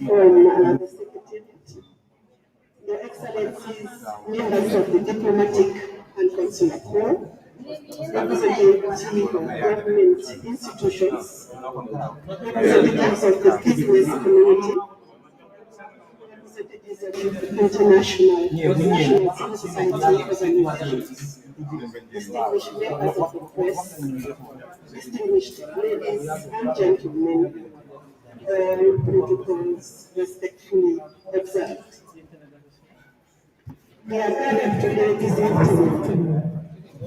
on the Secretariat, Your Excellencies, members of the Diplomatic and Consular Corps, representatives of government institutions, representatives of the business community, representatives of international national civil society organizations, distinguished members of the press, distinguished ladies and gentlemen, all protocols respectfully observed. We are gathered today this afternoon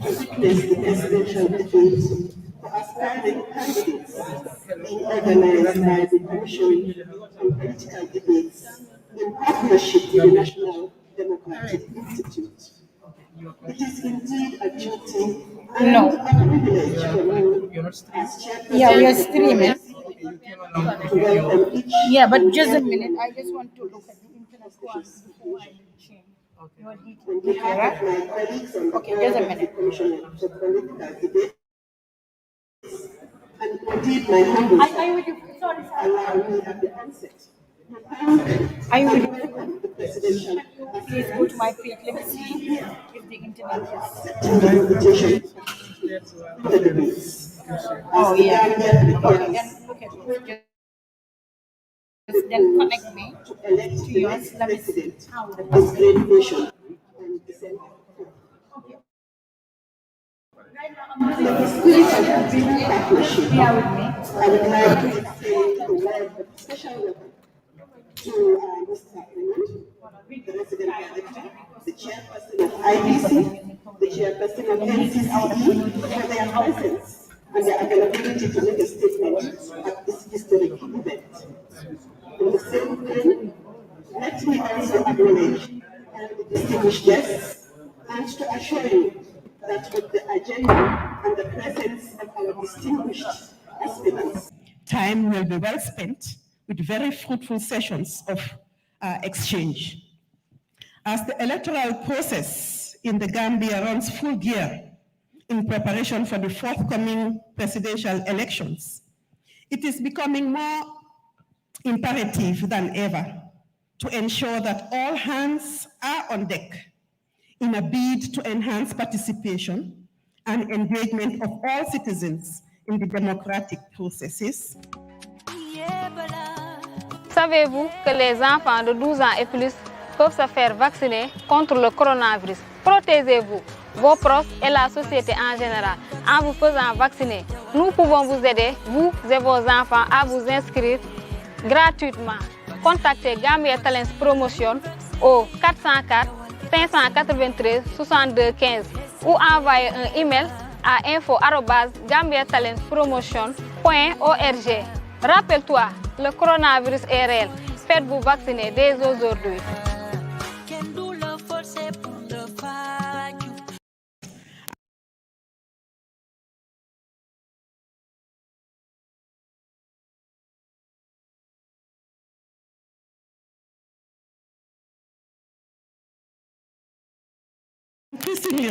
to witness the presidential debate for aspiring candidates being organized by the Commission on Political Debates in partnership with the National Democratic Institute. It is indeed a duty and a privilege for me as chairperson Yeah, we are of the streaming. to welcome each Yeah, but and just a every minute. one I just want to look at the internet course before I will change your on details. behalf of my colleagues on the Okay, board just a of the minute. Commission for Political Debate, and indeed my humble I would sorry, allow me at the onset to thank I and would welcome the presidential please go to my aspirants page. Let me see if the internet is. accepting the invitation to the debates. Oh As the yeah. Gambia Okay, prepares then look at it. Just then connect me to elect to the yours. next Let me see president how the of this great nation on December 4th. In the spirit of true partnership, bear with me. I would like to extend a word of special welcome to Mr. Raymond, the resident director, the chairperson of IBC, the chairperson of NCCE, for their presence and their availability to make a statement at this historic event. In the same vein, let me also acknowledge all the distinguished guests and to assure you that with the agenda and the presence of our distinguished aspirants, time will be well spent with very fruitful sessions of exchange. As the electoral process in the Gambia runs full gear in preparation for the forthcoming presidential elections, it is becoming more imperative than ever to ensure that all hands are on deck in a bid to enhance participation and engagement of all citizens in the democratic processes. Savez-vous que les enfants de 12 ans et plus peuvent se faire vacciner contre le coronavirus? Protégez-vous, vos proches et la société en général en vous faisant vacciner. Nous pouvons vous aider, vous et vos enfants, à vous inscrire gratuitement. Contactez Gambia Talents Promotion au 404 593 62 15 ou envoyez un email à info@gambiatalentspromotion.org. Rappelle-toi, le coronavirus est réel. Faites-vous vacciner dès aujourd'hui. Increasingly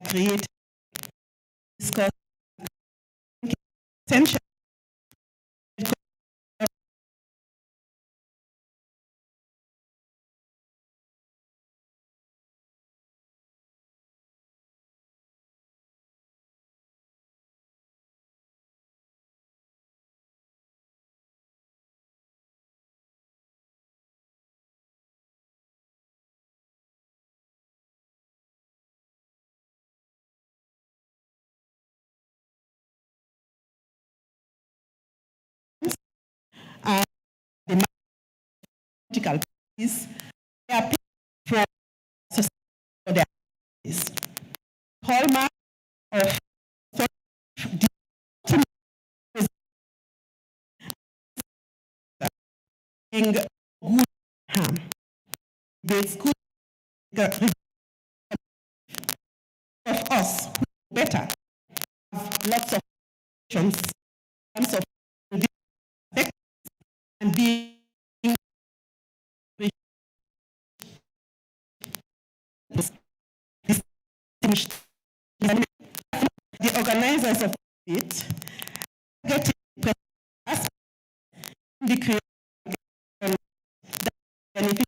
created discuss essential and the magical piece they are paid for society for their activities. Hallmark of the being good harm. There's good of us who better have lots of options in terms of and being distinguished. The organizers of it get the creation benefit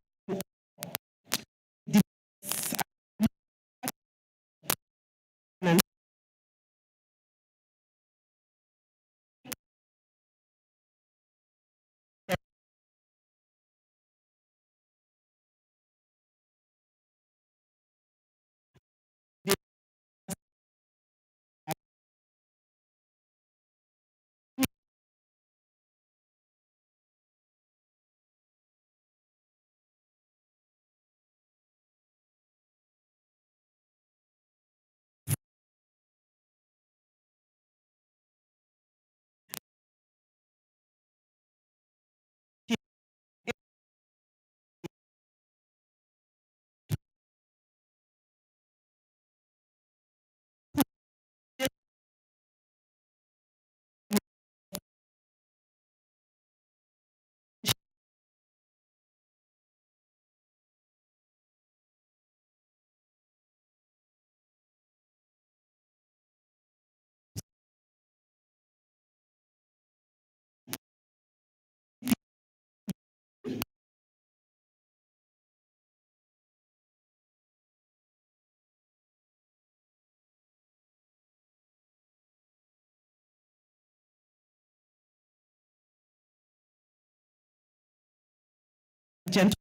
gentle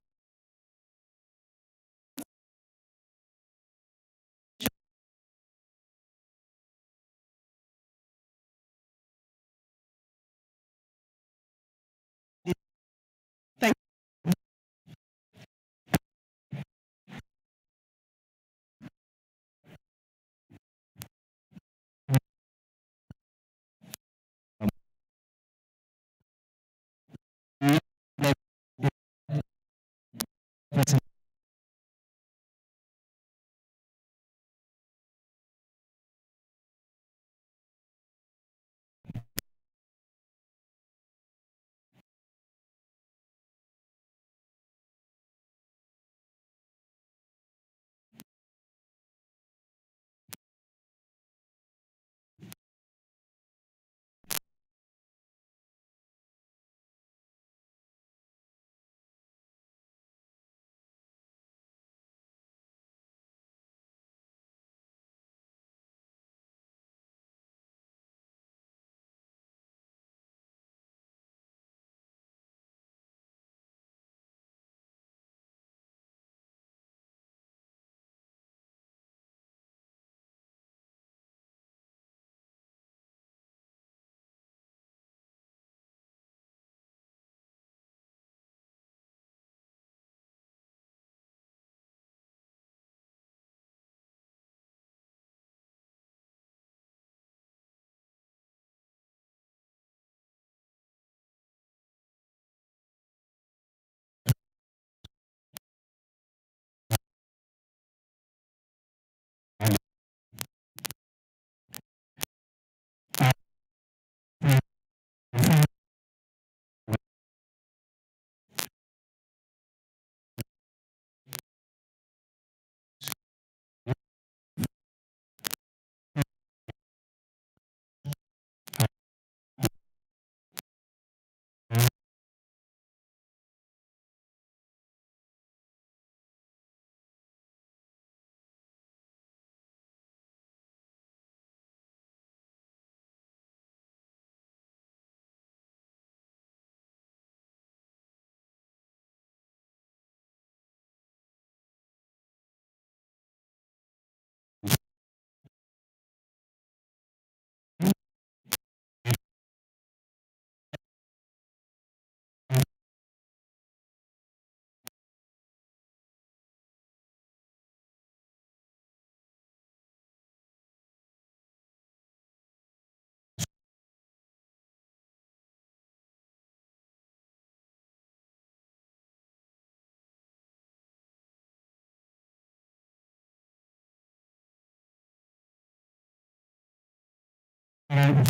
their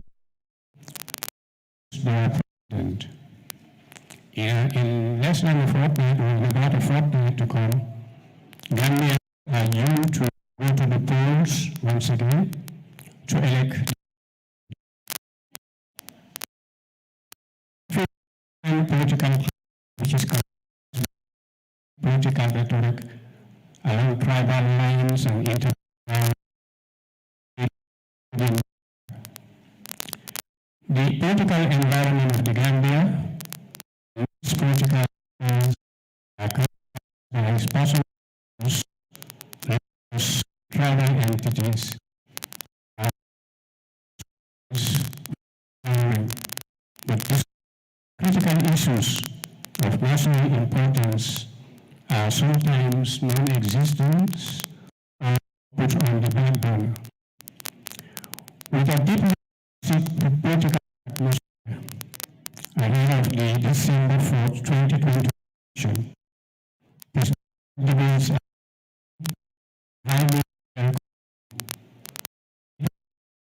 president. In less than a fortnight, or about a fortnight to come, Gambia are due to go to the polls once again to elect political, which is political rhetoric along tribal lines and inter. The political environment of the Gambia, its political as possible tribal entities, but these critical issues of national importance are sometimes non-existent or put on the back burner. With a deep political atmosphere ahead of the December 4th, 2020 election, debates are highly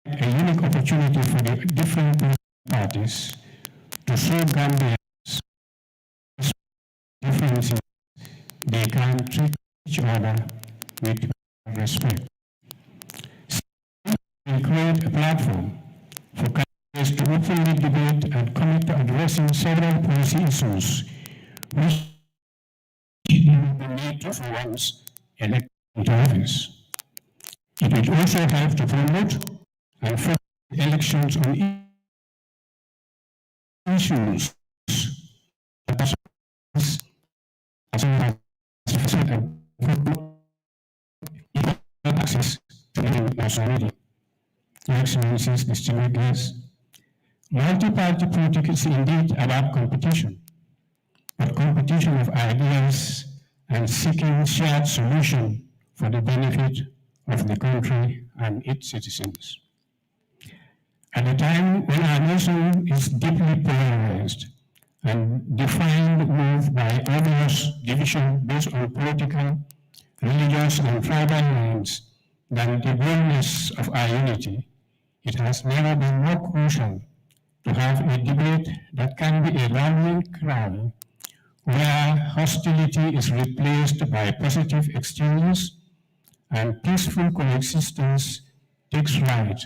a unique opportunity for the different parties to show Gambians differences. They can treat each other with respect. And create a platform for candidates to openly debate and commit to addressing several policy issues which will need to once elected into office. It will also help to promote and focus elections on issues access to national media. Your Excellencies, distinguished guests, multi-party politics is indeed about competition, but competition of ideas and seeking shared solution for the benefit of the country and its citizens. At a time when our nation is deeply polarized and defined both by obvious division based on political, religious, and tribal lines than the boldness of our unity, it has never been more crucial to have a debate that can be a rallying cry where hostility is replaced by positive exchanges and peaceful coexistence takes right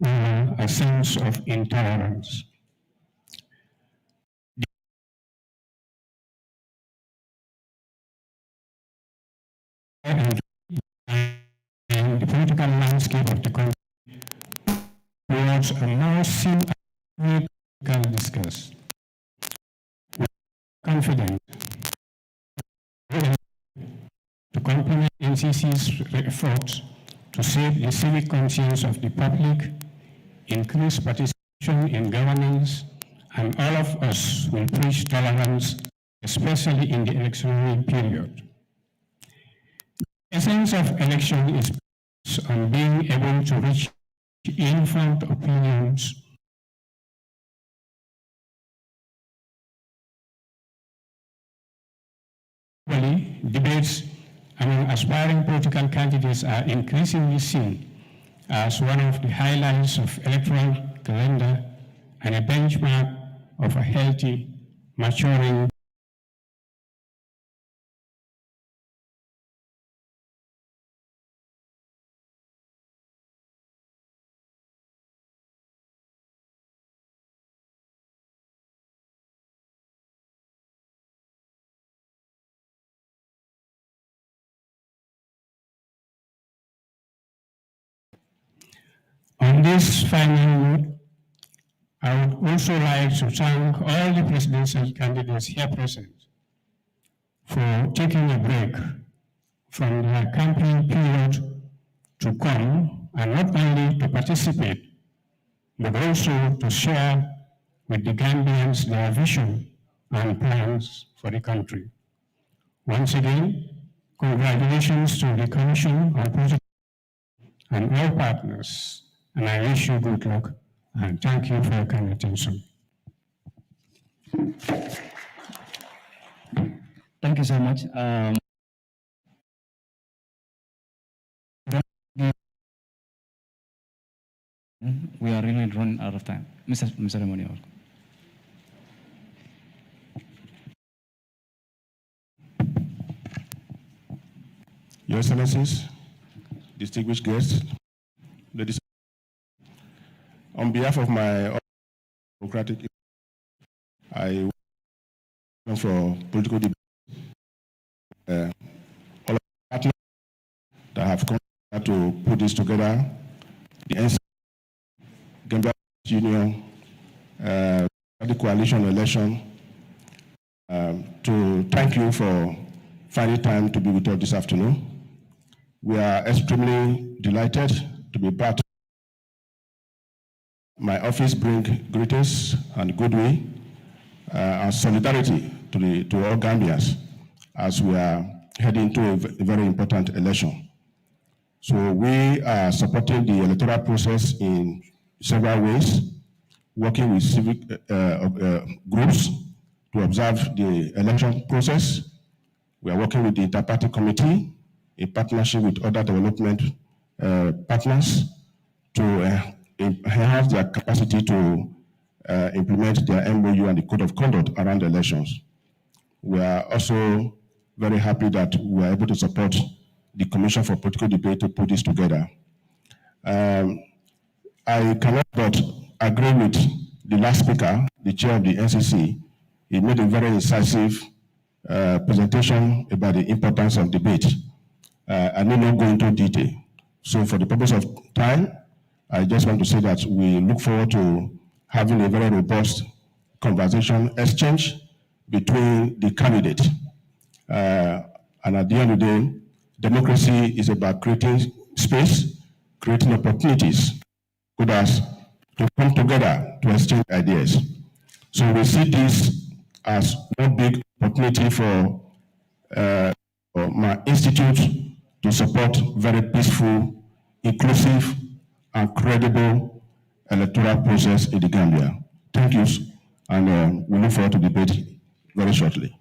over a sense of intolerance. And the political landscape of the country towards a more political discourse. We are confident to complement NCC's efforts to save the civic conscience of the public, increase participation in governance, and all of us will preach tolerance, especially in the electionary period. The essence of election is on being able to reach informed opinions debates among aspiring political candidates are increasingly seen as one of the highlights of electoral calendar and a benchmark of a healthy, maturing On this final note, I would also like to thank all the presidential candidates here present for taking a break from their campaign period to come and not only to participate, but also to share with the Gambians their vision and plans for the country. Once again, congratulations to the Commission on Project and all partners, and I wish you good luck and thank you for your kind attention. Thank you so much. We are really running out of time. Mr. Emmanuel. Your Excellencies, distinguished guests, ladies, on behalf of my democratic, I for political debate, all of the partners that have come to put this together, the NC, Gambia Union, the coalition election, to thank you for finding time to be with us this afternoon. We are extremely delighted to be part of my office. Bring greetings and goodwill and solidarity to all Gambians as we are heading to a very important election. So we are supporting the electoral process in several ways, working with civic groups to observe the election process. We are working with the Inter-Party Committee in partnership with other development partners to enhance their capacity to implement their MOU and the code of conduct around elections. We are also very happy that we are able to support the Commission for Political Debate to put this together. I cannot but agree with the last speaker, the chair of the NCC. He made a very incisive presentation about the importance of debate. I need not go into detail. So for the purpose of time, I just want to say that we look forward to having a very robust conversation exchange between the candidates. And at the end of the day, democracy is about creating space, creating opportunities, good as to come together to exchange ideas. So we see this as one big opportunity for my institute to support very peaceful, inclusive, and credible electoral process in the Gambia. Thank you, and we look forward to debate very shortly.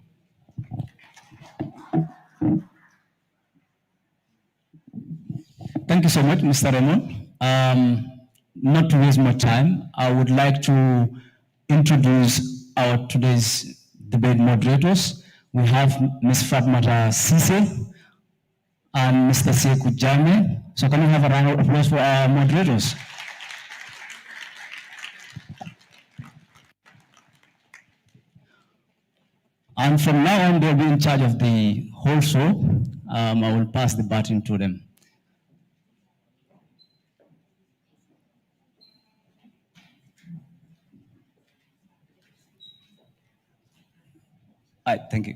Thank you so much, Mr. Raymond. Not to waste more time, I would like to introduce our today's debate moderators. We have Ms. Fatmata Sise and Mr. Sekou Jame. So can we have a round of applause for our moderators? And from now on, they'll be in charge of the whole show. I will pass the baton to them. All right, thank you.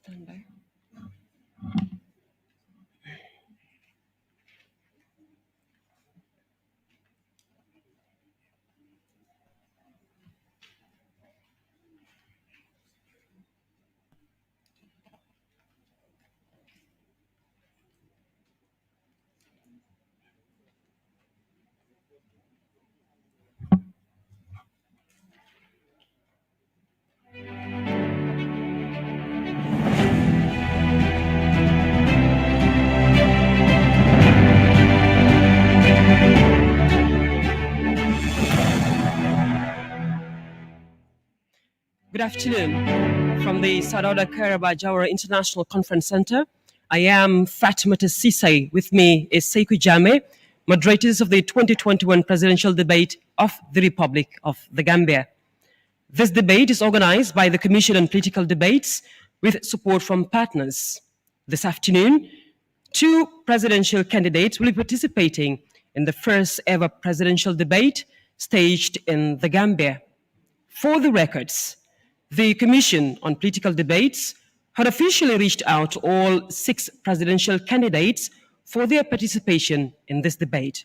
Stand by. Good afternoon. From the Sadauda Kairaba Jawara International Conference Center, I am Fatimata Sisay. With me is Sekou Jame, moderators of the 2021 presidential debate of the Republic of the Gambia. This debate is organized by the Commission on Political Debates with support from partners. This afternoon, 2 presidential candidates will be participating in the first ever presidential debate staged in the Gambia. For the records, the Commission on Political Debates had officially reached out to all 6 presidential candidates for their participation in this debate,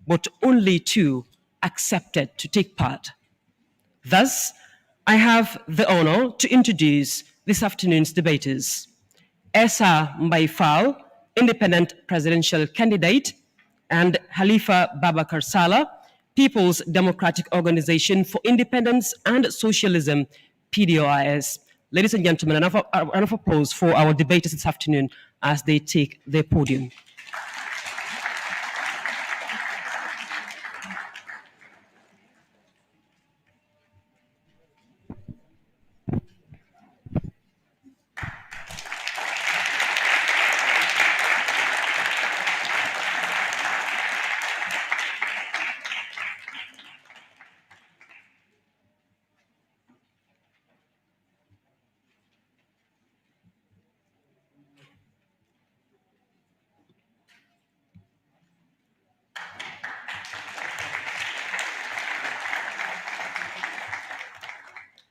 but only 2 accepted to take part. Thus, I have the honor to introduce this afternoon's debaters. Essa Mbaifal, independent presidential candidate, and Halifa Babakar Saleh, People's Democratic Organization for Independence and Socialism, PDOIS. Ladies and gentlemen, a round of applause for our debaters this afternoon as they take their podium.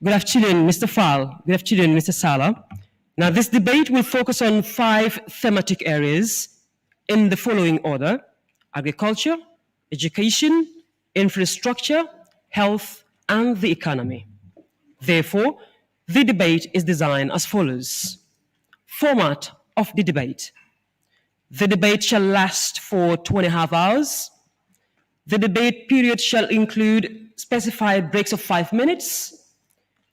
Good afternoon, Mr. Fall. Good afternoon, Mr. Saleh. Now, this debate will focus on 5 thematic areas in the following order: agriculture, education, infrastructure, health, and the economy. Therefore, the debate is designed as follows. Format of the debate. The debate shall last for 2.5 hours. The debate period shall include specified breaks of 5 minutes.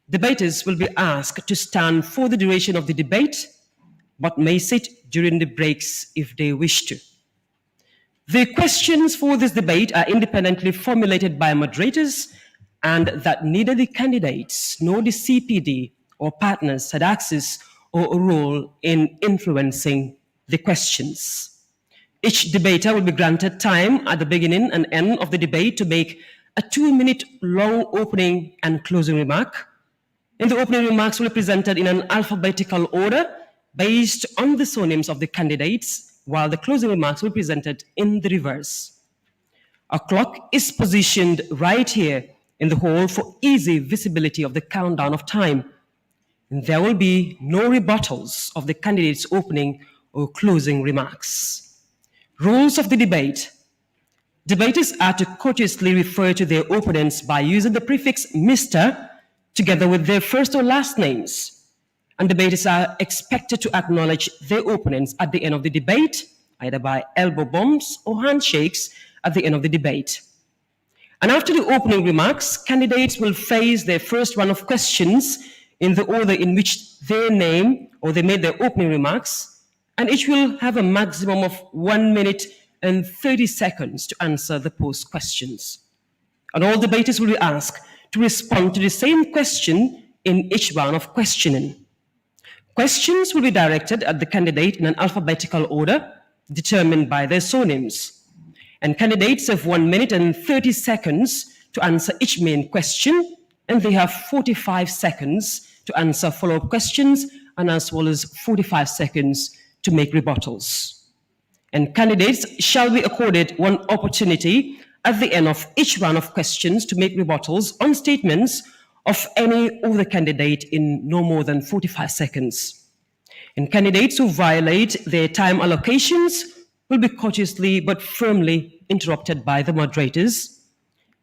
Debaters will be asked to stand for the duration of the debate, but may sit during the breaks if they wish to. The questions for this debate are independently formulated by moderators, and that neither the candidates nor the CPD or partners had access or a role in influencing the questions. Each debater will be granted time at the beginning and end of the debate to make a 2-minute long opening and closing remark. And the opening remarks will be presented in an alphabetical order based on the surnames of the candidates, while the closing remarks will be presented in the reverse. A clock is positioned right here in the hall for easy visibility of the countdown of time. And there will be no rebuttals of the candidates' opening or closing remarks. Rules of the debate. Debaters are to courteously refer to their opponents by using the prefix Mr. together with their first or last names. And debaters are expected to acknowledge their opponents at the end of the debate, either by elbow bumps or handshakes at the end of the debate. And after the opening remarks, candidates will face their first round of questions in the order in which they name or they made their opening remarks, and each will have a maximum of 1 minute and 30 seconds to answer the posed questions. And all debaters will be asked to respond to the same question in each round of questioning. Questions will be directed at the candidate in an alphabetical order determined by their surnames. And candidates have 1 minute and 30 seconds to answer each main question, and they have 45 seconds to answer follow-up questions, and as well as 45 seconds to make rebuttals. And candidates shall be accorded 1 opportunity at the end of each round of questions to make rebuttals on statements of any other candidate in no more than 45 seconds. And candidates who violate their time allocations will be courteously but firmly interrupted by the moderators.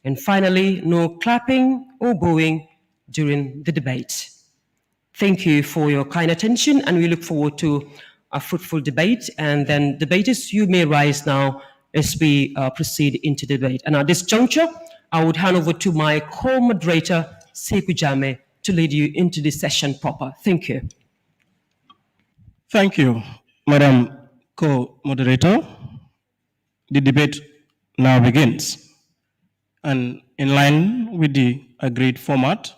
And finally, no clapping or bowing during the debate. Thank you for your kind attention, and we look forward to a fruitful debate. And then debaters, you may rise now as we proceed into debate. And at this juncture, I would hand over to my co-moderator, Sekou Jammeh, to lead you into this session proper. Thank you. Thank you, Madam Co-Moderator. The debate now begins. And in line with the agreed format,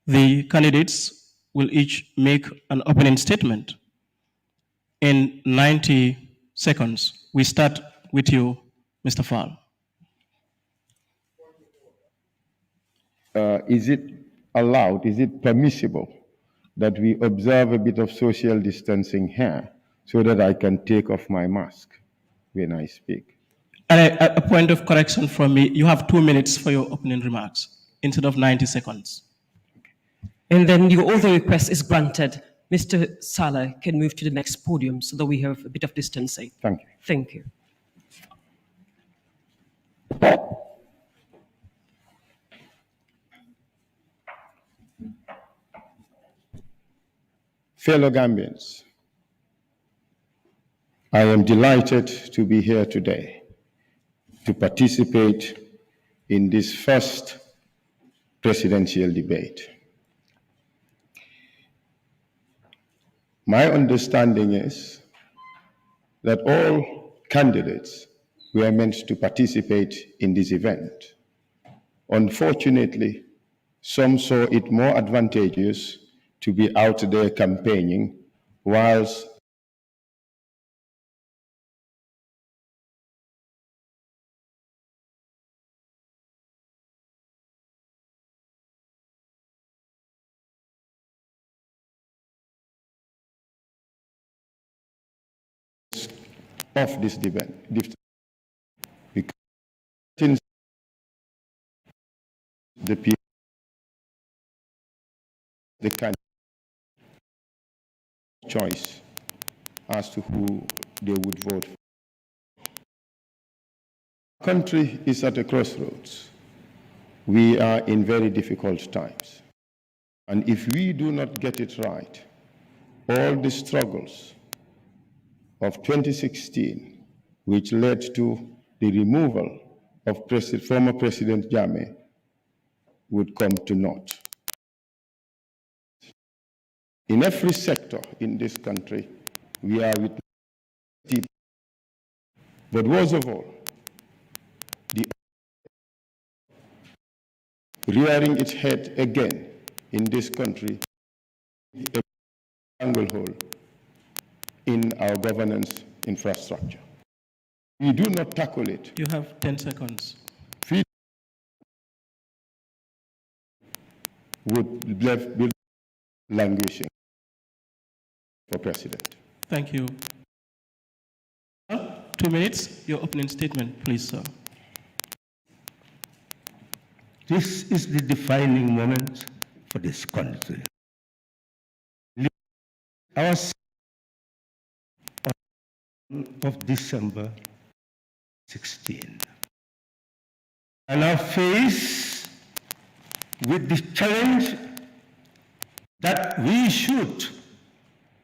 the candidates will each make an opening statement in 90 seconds. We start with you, Mr. Fall. Is it allowed, is it permissible that we observe a bit of social distancing here so that I can take off my mask when I speak? And a point of correction from me, you have 2 minutes for your opening remarks instead of 90 seconds. And then your other request is granted. Mr. Salah can move to the next podium so that we have a bit of distancing. Thank you. Thank you. Fellow Gambians, I am delighted to be here today to participate in this first presidential debate. My understanding is that all candidates were meant to participate in this event. Unfortunately, some saw it more advantageous to be out there campaigning whilst of this debate. Because the people, the kind of choice as to who they would vote for. The country is at a crossroads. We are in very difficult times. And if we do not get it right, all the struggles of 2016, which led to the removal of former President Jammeh, would come to naught. In every sector in this country, we are with people. But worst of all, the rearing its head again in this country, a stranglehold in our governance infrastructure. We do not tackle it. You have 10 seconds. Would be languishing for president. Thank you. 2 minutes, your opening statement, please, sir. This is the defining moment for this country. Our of December 16. And our face with the challenge that we should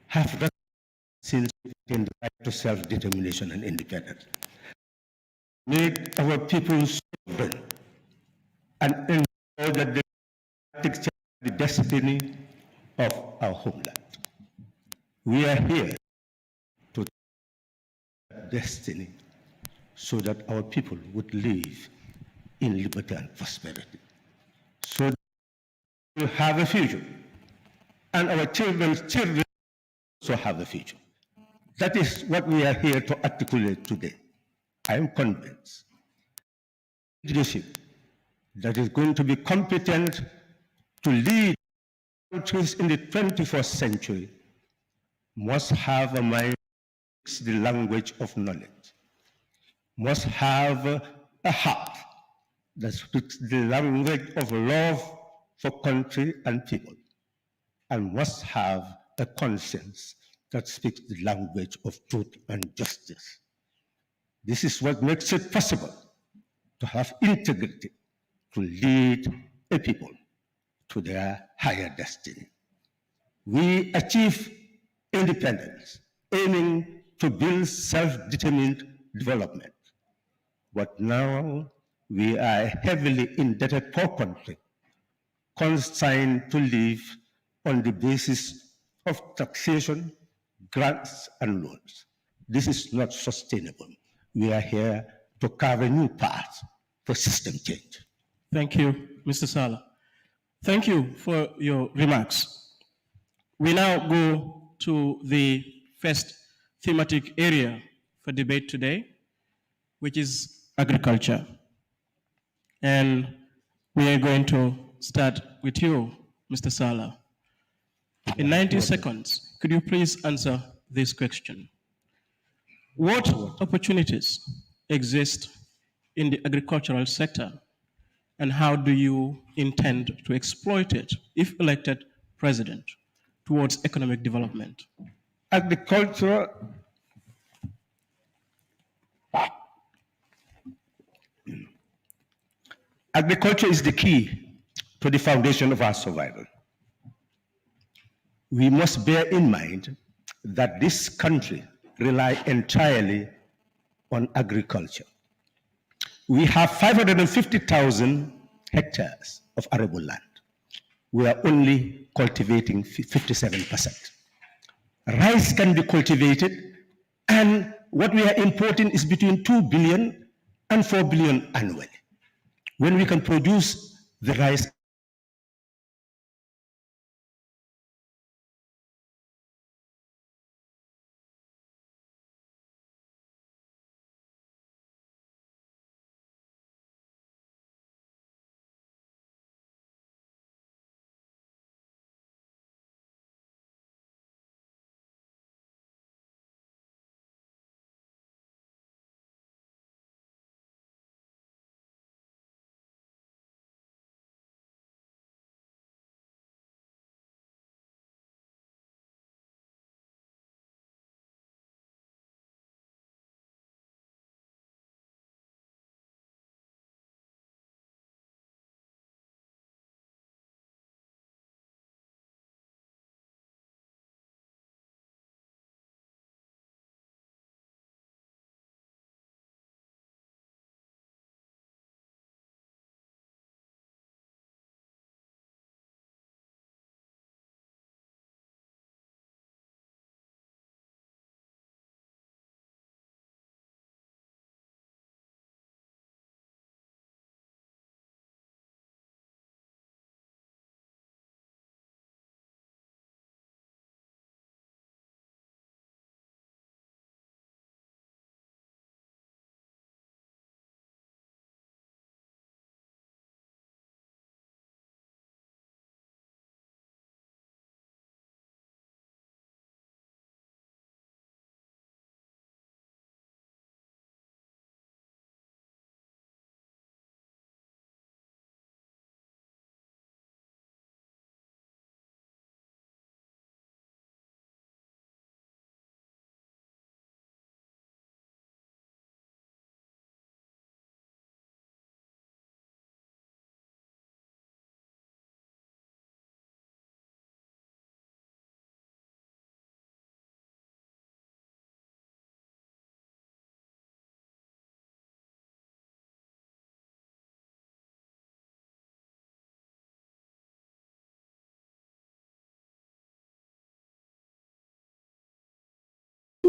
have since in the right to self-determination and independence. Make our people sovereign and ensure that they take the destiny of our homeland. We are here to destiny so that our people would live in liberty and prosperity. So that we will have a future. And our children's children also have a future. That is what we are here to articulate today. I am convinced leadership that is going to be competent to lead countries in the 21st century must have a mind that speaks the language of knowledge, must have a heart that speaks the language of love for country and people, and must have a conscience that speaks the language of truth and justice. This is what makes it possible to have integrity, to lead a people to their higher destiny. We achieve independence, aiming to build self-determined development. But now we are a heavily indebted poor country, consigned to live on the basis of taxation, grants, and loans. This is not sustainable. We are here to carve a new path for system change. Thank you, Mr. Sala. Thank you for your remarks. We now go to the first thematic area for debate today, which is agriculture. And we are going to start with you, Mr. Sala. In 90 seconds, could you please answer this question? What opportunities exist in the agricultural sector, and how do you intend to exploit it, if elected president, towards economic development? Agriculture is the key to the foundation of our survival. We must bear in mind that this country relies entirely on agriculture. We have 550,000 hectares of arable land. We are only cultivating 57%. Rice can be cultivated, and what we are importing is between 2 billion and 4 billion annually. When we can produce the rice,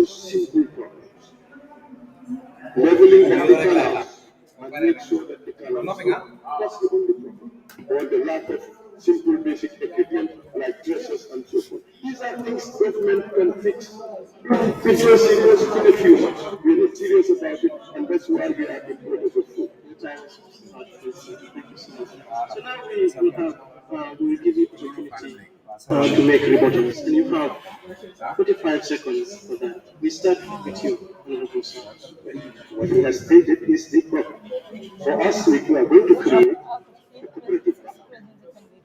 simple problems. Leveling the canals and make sure that the canals that's the only problem. Or the lack of simple basic equipment like dressers and so forth. These are things government can fix. If we are serious in a few months, we are not serious about it, and that's why we are in progress of food. So now we will give you opportunity to make rebuttals, and you have 45 seconds for that. We start with you, Honorable Sir. What he has stated is the problem. For us, we are going to create a cooperative bank.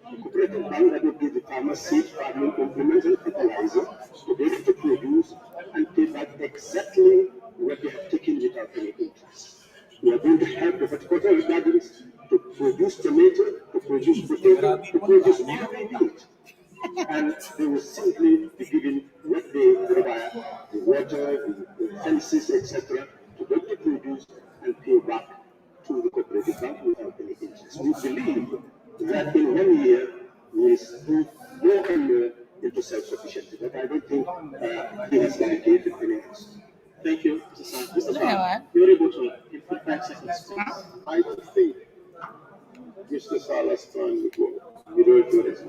A cooperative bank that will give the farmers seed, farming implements, and fertilizer to be able to produce and pay back exactly what they have taken without any interest. We are going to help the horticultural gardens to produce tomato, to produce potato, to produce all they need. And they will simply be given what they require, the water, the fences, etc., to get the produce and pay back to the cooperative bank without any interest. We believe that in 1 year we move more and more into self-sufficiency, but I don't think he has dedicated any else. Thank you, Mr. Farr. You're able to in 5 seconds. I don't think Mr. Salah's time would go. We don't do this.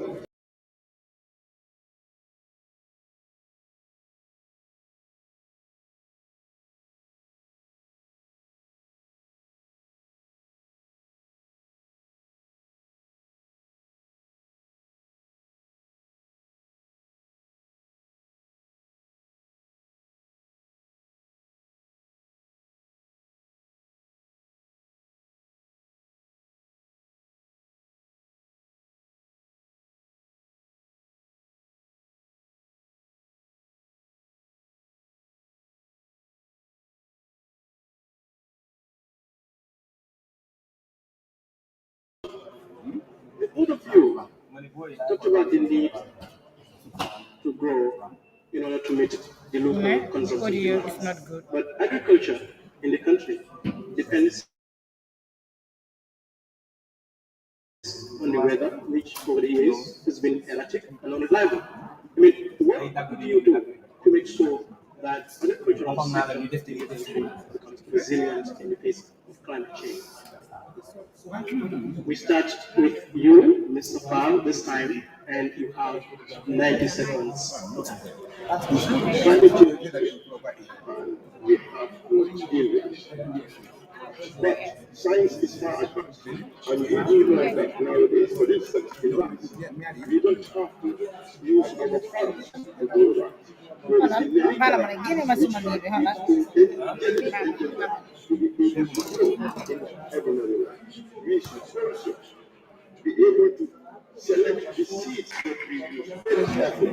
Both of you talked about the need to grow in order to meet the local consumption demands. But agriculture in the country depends on the weather, which over the years has been erratic and unreliable. I mean, what do you do to make sure that agricultural sector becomes resilient in the face of climate change? We start with you, Mr. Farr, this time, and you have 90 seconds. Climate change, we have to deal with. But science is far advanced. And we do know that nowadays, for instance, in rice, we don't have to use our farms to grow rice. Whereas in the we should also be able to select the seeds that we use very carefully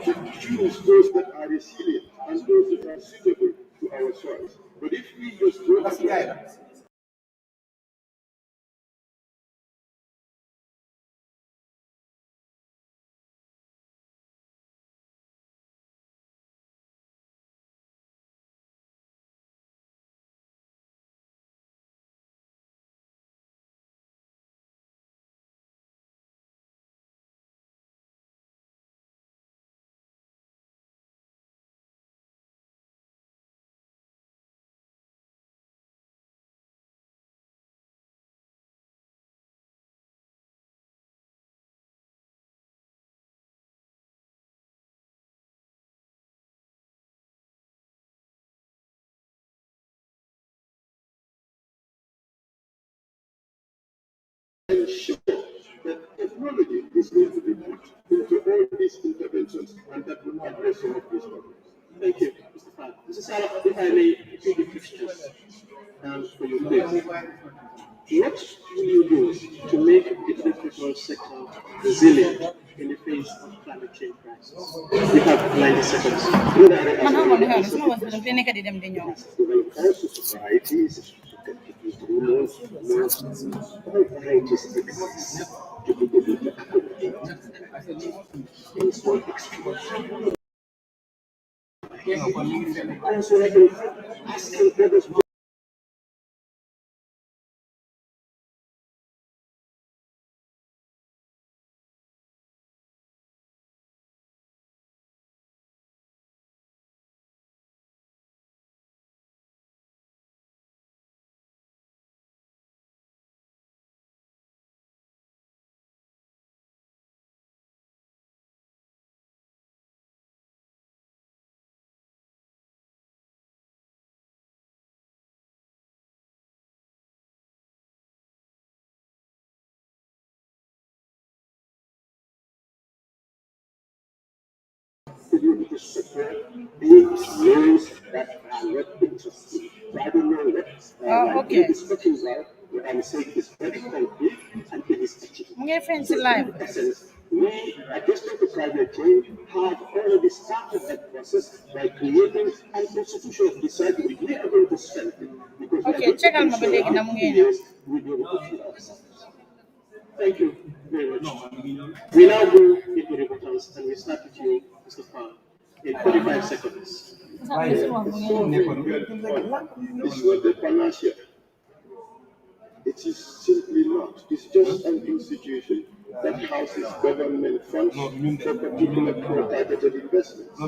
to choose those that are resilient and those that are suitable to our soils. But if we just go ahead, ensure that technology is going to be put into all these interventions and that will address some of these problems. Thank you, Mr. Farr. Mr. Salah, if I may repeat the questions for you, please. What will you do to make the agricultural sector resilient in the face of climate change crisis? You have 90 seconds. Develop also societies all varieties exist to be able to accommodate in small extent. Also, I can ask others. To be able to support big loans that are not interesting. So I don't know what okay. is talking about. What I'm saying is very concrete and it is achievable. Mga friends live. In essence, We, adjusting to climate change, have already started that process by creating an institution of research which we are going to strengthen because we are going to ensure that in 2 years we'll be able to feed ourselves. Thank you very much. We now go into rebuttals and we start with you, Mr. Khan, in 45 seconds. It's not the panacea. It is simply not. It's just an institution that houses government funds for particular targeted investments. We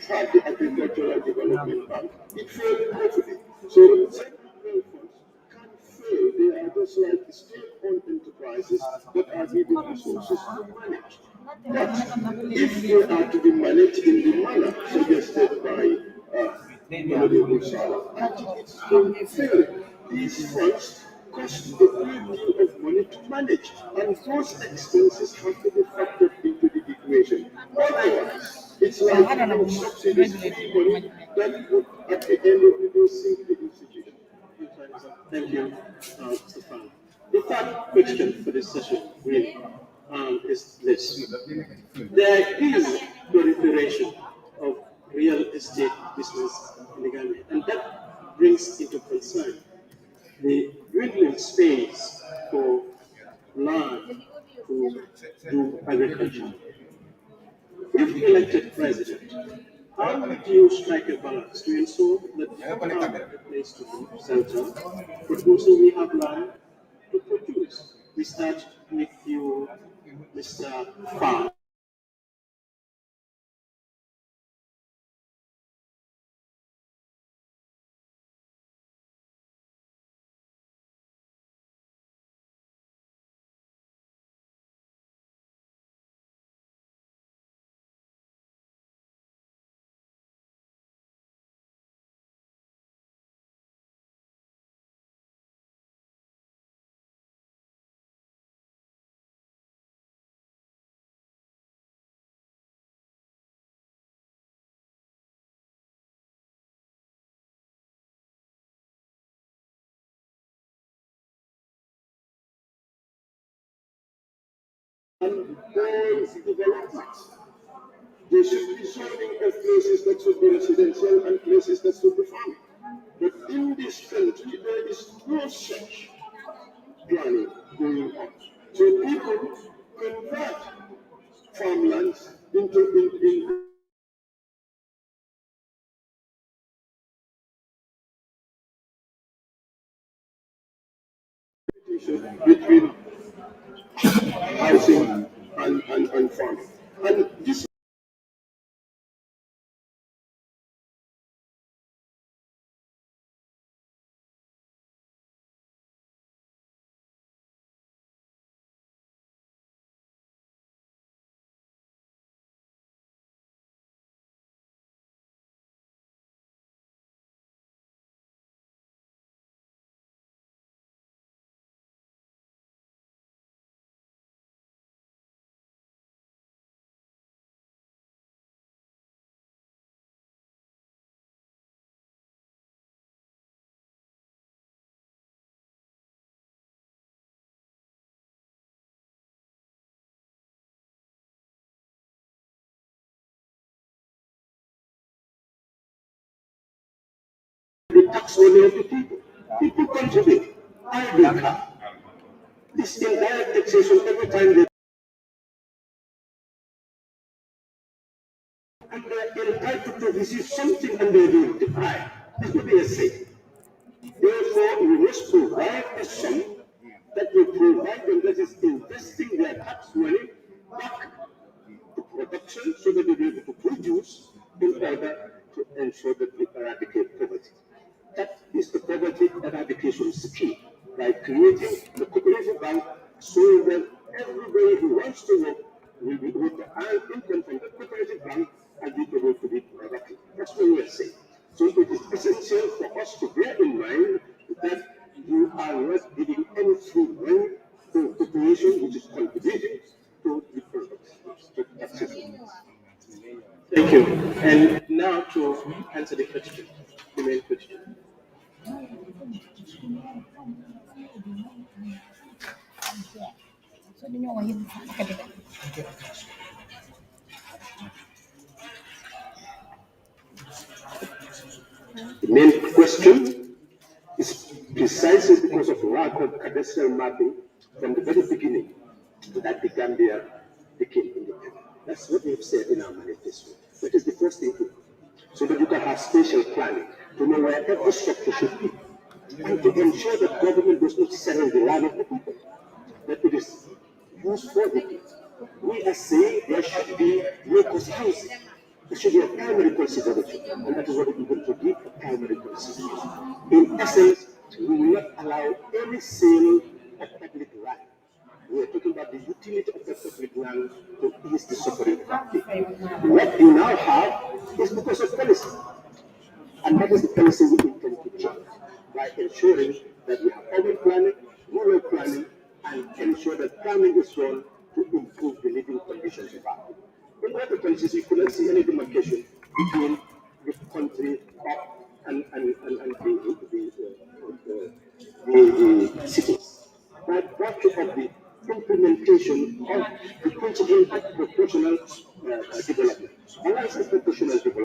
had the Agricultural Development Bank. It failed totally. So central funds can fail. They are just like state-owned enterprises that are given resources to manage. But if they are to be managed in the manner suggested by Honorable Salah, it's going to fail. These funds cost a great deal of money to manage, and those expenses have to be factored into the equation. Otherwise, it's like subsidies free money that would, at the end of the day, sink the institution. Thank you, Mr. Khan. The third question for this session really is this. There is proliferation of real estate business in the Gambia, and that brings into concern the dwindling space for land to do agriculture. If elected president, how would you strike a balance to ensure that we have a place to sell jobs, but also we have land to produce? We start with you, Mr. Farr. And all developments. There should be zoning of places that should be residential and places that should be farming. But in this country, there is no such planning going on. So people convert farmlands into between housing and farming. And this the tax money of the people. People contribute. I do that. This indirect taxation every time they and they're entitled to receive something and they're being deprived. This would be a sin. Therefore, we must provide a sum that will provide them that is investing their tax money back to production so that they'll be able to produce in order to ensure that we eradicate poverty. That is the poverty eradication scheme by creating the cooperative bank so that everybody who wants to work will be able to earn income from the cooperative bank and be able to be productive. That's what we are saying. So it is essential for us to bear in mind that you are not giving any free money to the population which is contributing to the products. That's it. Thank you. And now to answer the question, the main question. The main question is precisely because of lack of cadastral mapping from the very beginning that the Gambia became independent. That's what we have said in our manifesto. That is the first thing to do, so that you can have spatial planning to know where every structure should be, and to ensure that government does not settle the land of the people, that it is used for the people. We are saying there should be low-cost housing. There should be a primary consideration, and that is what we are going to give a primary consideration. In essence, we will not allow any sale of public land. We are talking about the utility of the public land to ease the suffering of our people. What you now have is because of policy. And that is the policy we intend to change by ensuring that we have urban planning, rural planning, and ensure that planning is run to improve the living conditions of our people. In other places, you couldn't see any demarcation between the country up and the cities. By virtue of the implementation of the principle of proportional development. And I say proportional development.